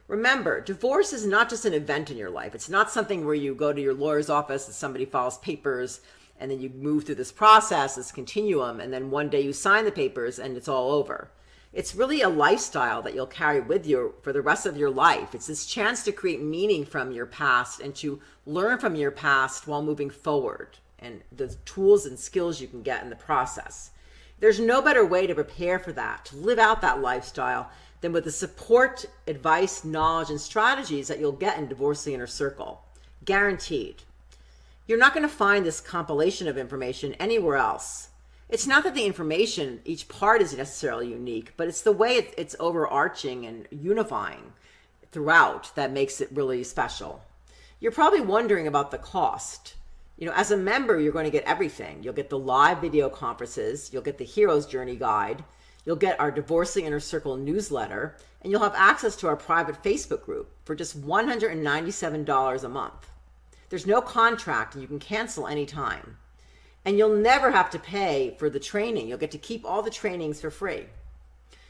Remember, divorce is not just an event in your life. It's not something where you go to your lawyer's office and somebody files papers and then you move through this process, this continuum, and then one day you sign the papers and it's all over. It's really a lifestyle that you'll carry with you for the rest of your life. It's this chance to create meaning from your past and to learn from your past while moving forward, and the tools and skills you can get in the process. There's no better way to prepare for that, to live out that lifestyle, than with the support, advice, knowledge, and strategies that you'll get in Divorce.ly Inner Circle. Guaranteed. You're not going to find this compilation of information anywhere else. It's not that the information, each part is necessarily unique, but it's the way it's overarching and unifying throughout that makes it really special. You're probably wondering about the cost. As a member, you're going to get everything. You'll get the live video conferences, you'll get the Hero's Journey Guide, you'll get our Divorce.ly Inner Circle newsletter, and you'll have access to our private Facebook group for just $197 a month. There's no contract and you can cancel anytime. And you'll never have to pay for the training. You'll get to keep all the trainings for free.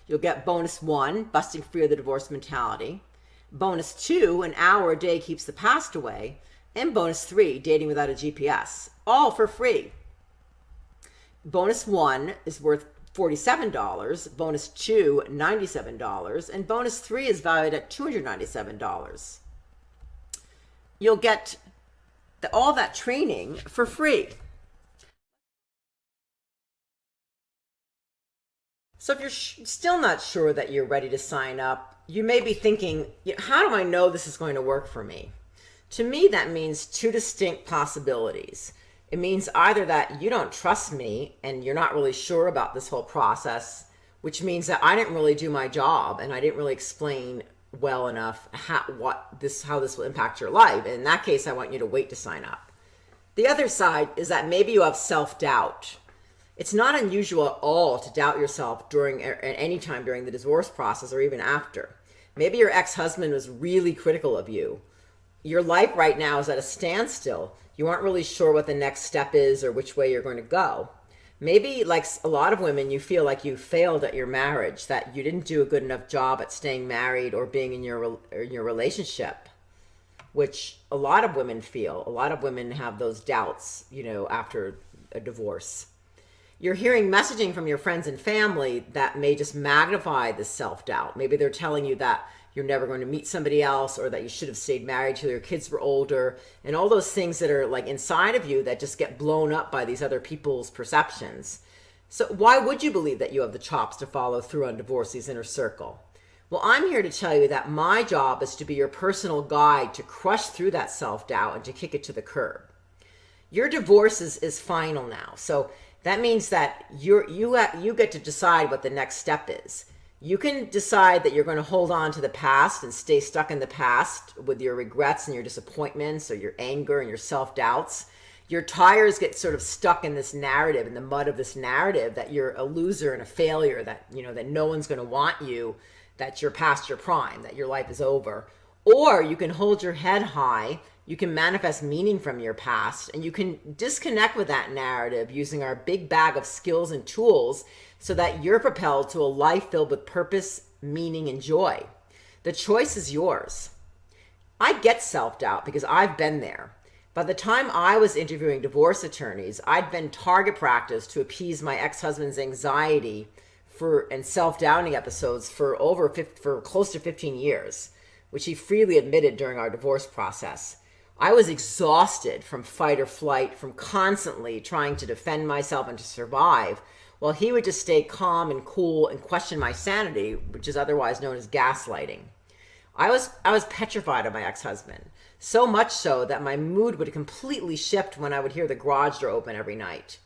You'll get bonus 1, Busting Free of the Divorce Mentality. Bonus 2, An Hour a Day Keeps the Past Away. And bonus 3, Dating Without a GPS. All for free. Bonus 1 is worth $47. Bonus 2, $97. And bonus 3 is valued at $297. You'll get all that training for free. So if you're still not sure that you're ready to sign up, you may be thinking, how do I know this is going to work for me? To me, that means two distinct possibilities. It means either that you don't trust me and you're not really sure about this whole process, which means that I didn't really do my job and I didn't really explain well enough how this will impact your life. And in that case, I want you to wait to sign up. The other side is that maybe you have self-doubt. It's not unusual at all to doubt yourself at any time during the divorce process or even after. Maybe your ex-husband was really critical of you. Your life right now is at a standstill. You aren't really sure what the next step is or which way you're going to go. Maybe, like a lot of women, you feel like you failed at your marriage, that you didn't do a good enough job at staying married or being in your relationship, which a lot of women feel. A lot of women have those doubts, after a divorce. You're hearing messaging from your friends and family that may just magnify this self-doubt. Maybe they're telling you that you're never going to meet somebody else, or that you should have stayed married till your kids were older, and all those things that are like inside of you that just get blown up by these other people's perceptions. So why would you believe that you have the chops to follow through on Divorce.ly's inner circle? Well, I'm here to tell you that my job is to be your personal guide to crush through that self-doubt and to kick it to the curb. Your divorce is final now. So that means that you get to decide what the next step is. You can decide that you're going to hold on to the past and stay stuck in the past with your regrets and your disappointments or your anger and your self-doubts. Your tires get sort of stuck in this narrative, in the mud of this narrative, that you're a loser and a failure, that that no one's going to want you, that you're past your prime, that your life is over. Or you can hold your head high, you can manifest meaning from your past, and you can disconnect with that narrative using our big bag of skills and tools so that you're propelled to a life filled with purpose, meaning, and joy. The choice is yours. I get self-doubt because I've been there. By the time I was interviewing divorce attorneys, I'd been target practice to appease my ex-husband's anxiety and self-doubting episodes for close to 15 years, which he freely admitted during our divorce process. I was exhausted from fight or flight, from constantly trying to defend myself and to survive, while he would just stay calm and cool and question my sanity, which is otherwise known as gaslighting. I was petrified of my ex-husband, so much so that my mood would completely shift when I would hear the garage door open every night.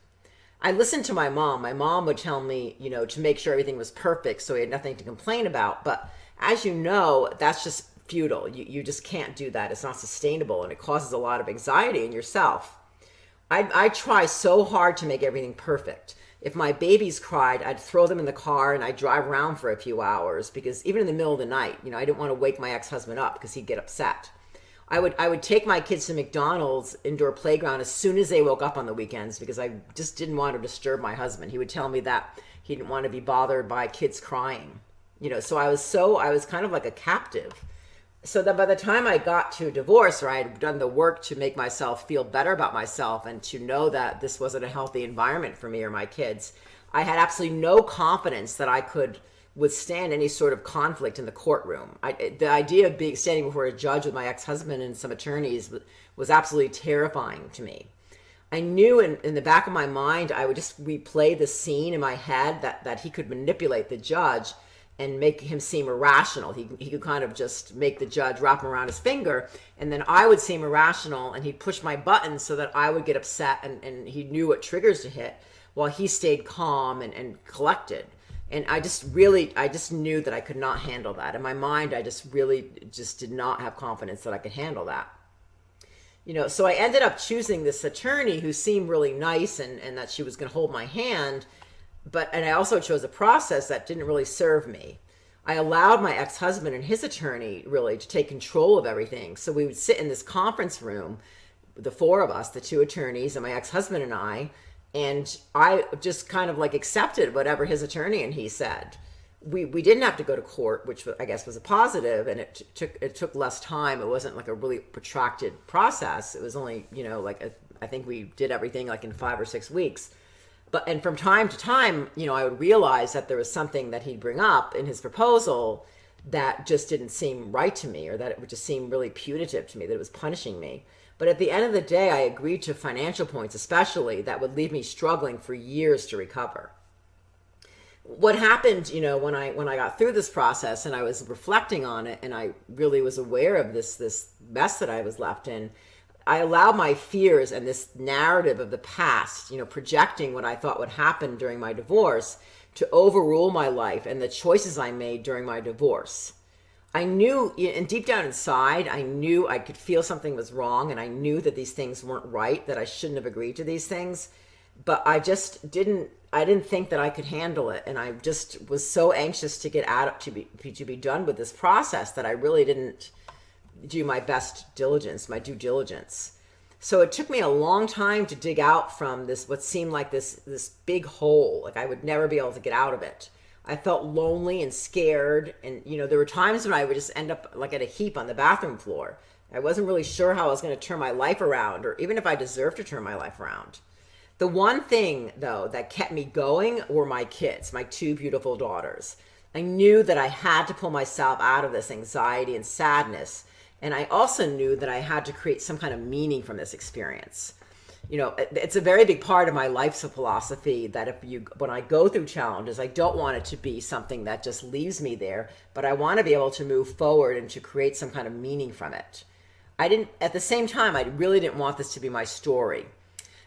I listened to my mom. My mom would tell me, to make sure everything was perfect so he had nothing to complain about. But as you know, that's just futile. You just can't do that. It's not sustainable, and it causes a lot of anxiety in yourself. I try so hard to make everything perfect. If my babies cried, I'd throw them in the car and I'd drive around for a few hours, because even in the middle of the night, I didn't want to wake my ex-husband up because he'd get upset. I would take my kids to McDonald's indoor playground as soon as they woke up on the weekends, because I just didn't want to disturb my husband. He would tell me that he didn't want to be bothered by kids crying. So I was kind of like a captive. So that by the time I got to divorce, or I had done the work to make myself feel better about myself and to know that this wasn't a healthy environment for me or my kids, I had absolutely no confidence that I could withstand any sort of conflict in the courtroom. The idea of standing before a judge with my ex-husband and some attorneys was absolutely terrifying to me. I knew in the back of my mind, I would just replay the scene in my head that he could manipulate the judge and make him seem irrational. He could kind of just make the judge wrap him around his finger, and then I would seem irrational, and he'd push my buttons so that I would get upset, and he knew what triggers to hit, while he stayed calm and collected. And I just knew that I could not handle that. In my mind, I just did not have confidence that I could handle that. So I ended up choosing this attorney who seemed really nice and that she was going to hold my hand. And I also chose a process that didn't really serve me. I allowed my ex-husband and his attorney really to take control of everything. So we would sit in this conference room, the four of us, the two attorneys and my ex-husband and I just kind of like accepted whatever his attorney and he said. We didn't have to go to court, which I guess was a positive, and it took less time. It wasn't like a really protracted process. It was only, I think we did everything like in 5 or 6 weeks. And from time to time, I would realize that there was something that he'd bring up in his proposal that just didn't seem right to me, or that it would just seem really punitive to me, that it was punishing me. But at the end of the day, I agreed to financial points, especially, that would leave me struggling for years to recover. what happened, when I got through this process and I was reflecting on it and I really was aware of this mess that I was left in, I allowed my fears and this narrative of the past, projecting what I thought would happen during my divorce, to overrule my life and the choices I made during my divorce. I knew, and deep down inside, I knew I could feel something was wrong, and I knew that these things weren't right, that I shouldn't have agreed to these things. But I didn't think that I could handle it. And I just was so anxious to get out, to be done with this process, that I really didn't do my my due diligence. So it took me a long time to dig out from this, what seemed like this big hole. Like I would never be able to get out of it. I felt lonely and scared. And, there were times when I would just end up like at a heap on the bathroom floor. I wasn't really sure how I was going to turn my life around, or even if I deserved to turn my life around. The one thing, though, that kept me going were my kids, my two beautiful daughters. I knew that I had to pull myself out of this anxiety and sadness. And I also knew that I had to create some kind of meaning from this experience. It's a very big part of my life's philosophy that when I go through challenges, I don't want it to be something that just leaves me there, but I want to be able to move forward and to create some kind of meaning from it. At the same time, I really didn't want this to be my story.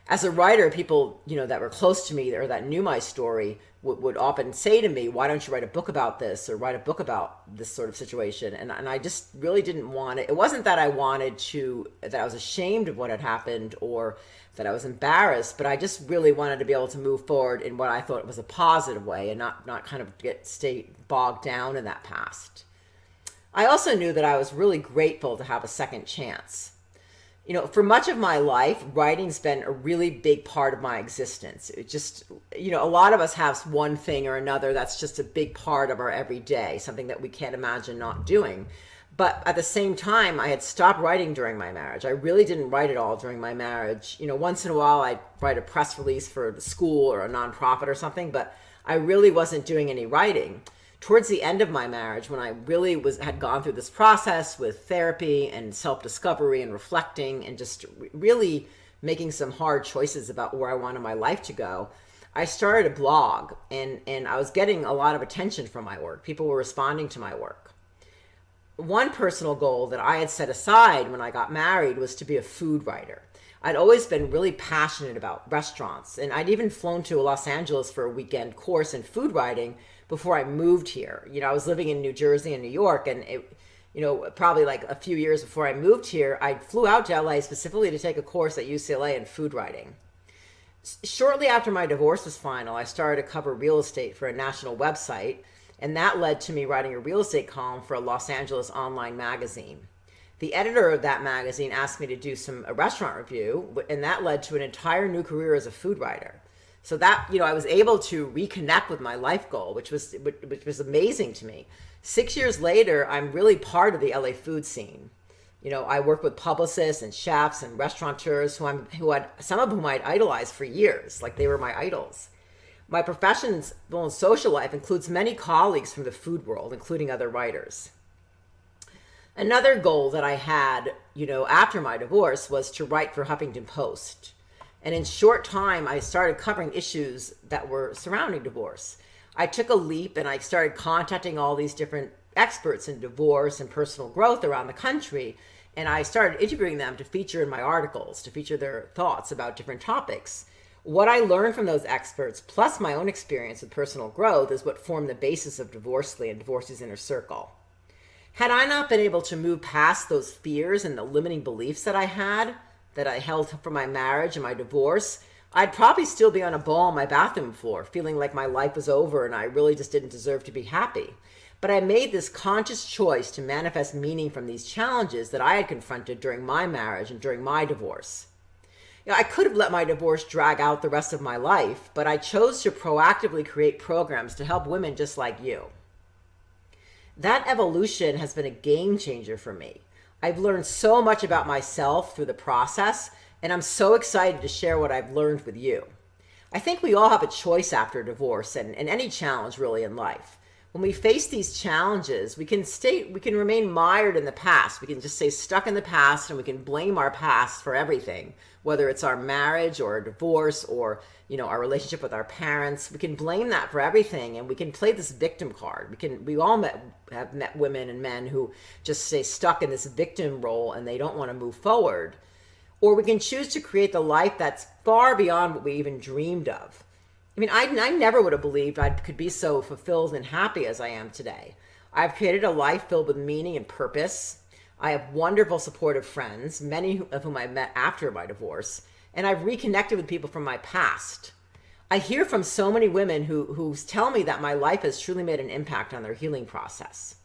As a writer, people, that were close to me or that knew my story would often say to me, why don't you write a book about this, or write a book about this sort of situation? And I just really didn't want it. It wasn't that I that I was ashamed of what had happened or that I was embarrassed, but I just really wanted to be able to move forward in what I thought was a positive way and not kind of stay bogged down in that past. I also knew that I was really grateful to have a second chance. For much of my life, writing's been a really big part of my existence. It just, a lot of us have one thing or another that's just a big part of our everyday, something that we can't imagine not doing. But at the same time, I had stopped writing during my marriage. I really didn't write at all during my marriage. Once in a while, I'd write a press release for the school or a nonprofit or something, but I really wasn't doing any writing. Towards the end of my marriage, when I really had gone through this process with therapy and self-discovery and reflecting and just really making some hard choices about where I wanted my life to go, I started a blog, and I was getting a lot of attention from my work. People were responding to my work. One personal goal that I had set aside when I got married was to be a food writer. I'd always been really passionate about restaurants, and I'd even flown to Los Angeles for a weekend course in food writing before I moved here. I was living in New Jersey and New York, and probably like a few years before I moved here, I flew out to LA specifically to take a course at UCLA in food writing. Shortly after my divorce was final, I started to cover real estate for a national website, and that led to me writing a real estate column for a Los Angeles online magazine. The editor of that magazine asked me to do a restaurant review, and that led to an entire new career as a food writer. So that, I was able to reconnect with my life goal, which was amazing to me. 6 years later, I'm really part of the LA food scene. I work with publicists and chefs and restaurateurs some of whom I'd idolized for years, like they were my idols. My professional and social life includes many colleagues from the food world, including other writers. Another goal that I had, after my divorce was to write for Huffington Post. And in short time, I started covering issues that were surrounding divorce. I took a leap and I started contacting all these different experts in divorce and personal growth around the country. And I started interviewing them to feature in my articles, to feature their thoughts about different topics. What I learned from those experts, plus my own experience with personal growth, is what formed the basis of Divorce.ly and Divorcee's Inner Circle. Had I not been able to move past those fears and the limiting beliefs that I held from my marriage and my divorce, I'd probably still be on a ball on my bathroom floor, feeling like my life was over and I really just didn't deserve to be happy. But I made this conscious choice to manifest meaning from these challenges that I had confronted during my marriage and during my divorce. I could have let my divorce drag out the rest of my life, but I chose to proactively create programs to help women just like you. That evolution has been a game changer for me. I've learned so much about myself through the process, and I'm so excited to share what I've learned with you. I think we all have a choice after divorce and any challenge really in life. When we face these challenges, we can remain mired in the past. We can just stay stuck in the past, and we can blame our past for everything, whether it's our marriage or a divorce or, our relationship with our parents. We can blame that for everything, and we can play this victim card. We all have met women and men who just stay stuck in this victim role and they don't want to move forward. Or we can choose to create the life that's far beyond what we even dreamed of. I never would have believed I could be so fulfilled and happy as I am today. I've created a life filled with meaning and purpose. I have wonderful supportive friends, many of whom I met after my divorce, and I've reconnected with people from my past. I hear from so many women who tell me that my life has truly made an impact on their healing process.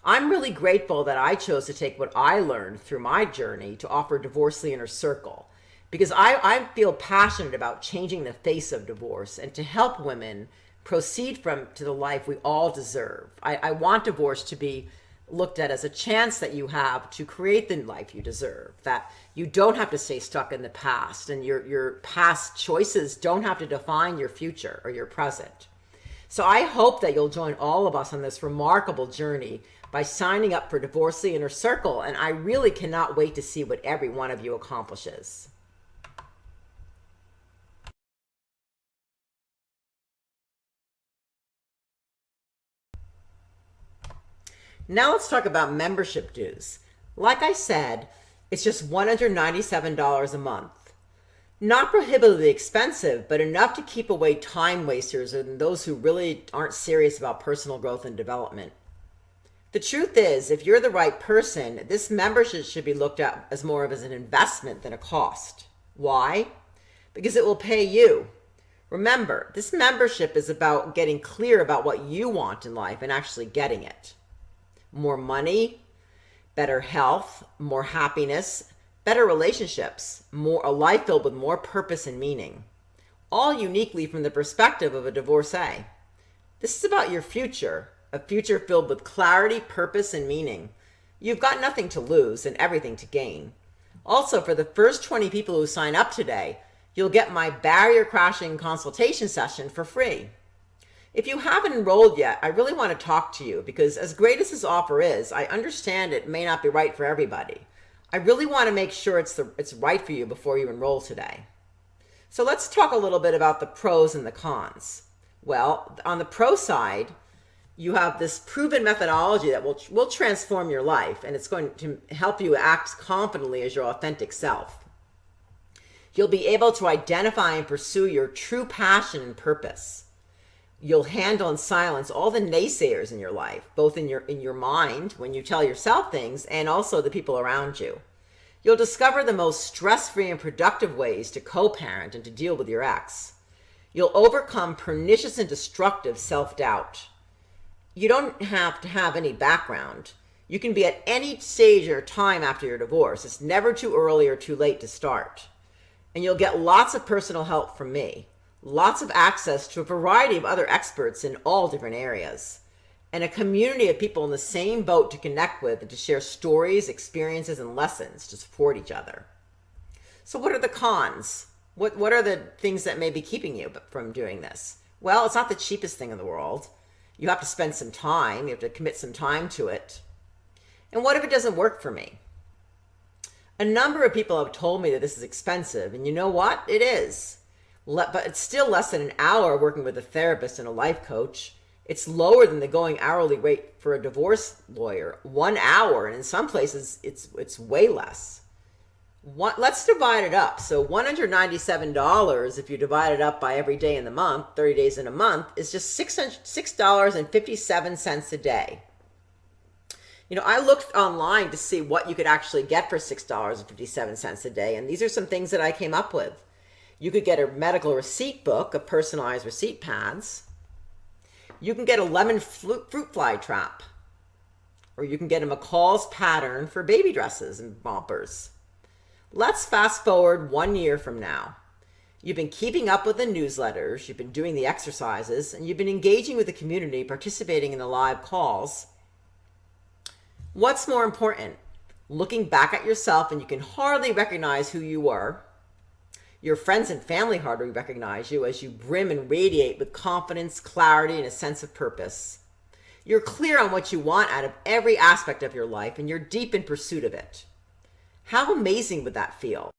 I'm really grateful that I chose to take what I learned through my journey to offer Divorce.ly Inner Circle, because I feel passionate about changing the face of divorce and to help women proceed to the life we all deserve. I want divorce to be looked at as a chance that you have to create the life you deserve, that you don't have to stay stuck in the past, and your past choices don't have to define your future or your present. So I hope that you'll join all of us on this remarkable journey by signing up for Divorce.ly Inner Circle, and I really cannot wait to see what every one of you accomplishes. Now let's talk about membership dues. Like I said, it's just $197 a month. Not prohibitively expensive, but enough to keep away time wasters and those who really aren't serious about personal growth and development. The truth is, if you're the right person, this membership should be looked at as more of an investment than a cost. Why? Because it will pay you. Remember, this membership is about getting clear about what you want in life and actually getting it. More money, better health, more happiness, better relationships, a life filled with more purpose and meaning, all uniquely from the perspective of a divorcee. This is about your future, a future filled with clarity, purpose, and meaning. You've got nothing to lose and everything to gain. Also, for the first 20 people who sign up today, you'll get my barrier crashing consultation session for free. If you haven't enrolled yet, I really want to talk to you because as great as this offer is, I understand it may not be right for everybody. I really want to make sure it's right for you before you enroll today. So let's talk a little bit about the pros and the cons. Well, on the pro side, you have this proven methodology that will transform your life, and it's going to help you act confidently as your authentic self. You'll be able to identify and pursue your true passion and purpose. You'll handle and silence all the naysayers in your life, both in your mind when you tell yourself things and also the people around you. You'll discover the most stress-free and productive ways to co-parent and to deal with your ex. You'll overcome pernicious and destructive self-doubt. You don't have to have any background. You can be at any stage or time after your divorce. It's never too early or too late to start. And you'll get lots of personal help from me. Lots of access to a variety of other experts in all different areas, and a community of people in the same boat to connect with and to share stories, experiences, and lessons to support each other. So what are the cons? What are the things that may be keeping you from doing this? Well, it's not the cheapest thing in the world. You have to spend some time. You have to commit some time to it. And what if it doesn't work for me? A number of people have told me that this is expensive, and you know what? It is. But it's still less than an hour working with a therapist and a life coach. It's lower than the going hourly rate for a divorce lawyer, 1 hour, and in some places it's way less. Let's divide it up. So $197, if you divide it up by every day in the month, 30 days in a month, is just $6.57 a day. I looked online to see what you could actually get for $6.57 a day, and these are some things that I came up with. You could get a medical receipt book of personalized receipt pads. You can get a lemon fruit fly trap. Or you can get a McCall's pattern for baby dresses and bumpers. Let's fast forward 1 year from now. You've been keeping up with the newsletters, you've been doing the exercises, and you've been engaging with the community, participating in the live calls. What's more important? Looking back at yourself and you can hardly recognize who you were. Your friends and family hardly recognize you as you brim and radiate with confidence, clarity, and a sense of purpose. You're clear on what you want out of every aspect of your life, and you're deep in pursuit of it. How amazing would that feel?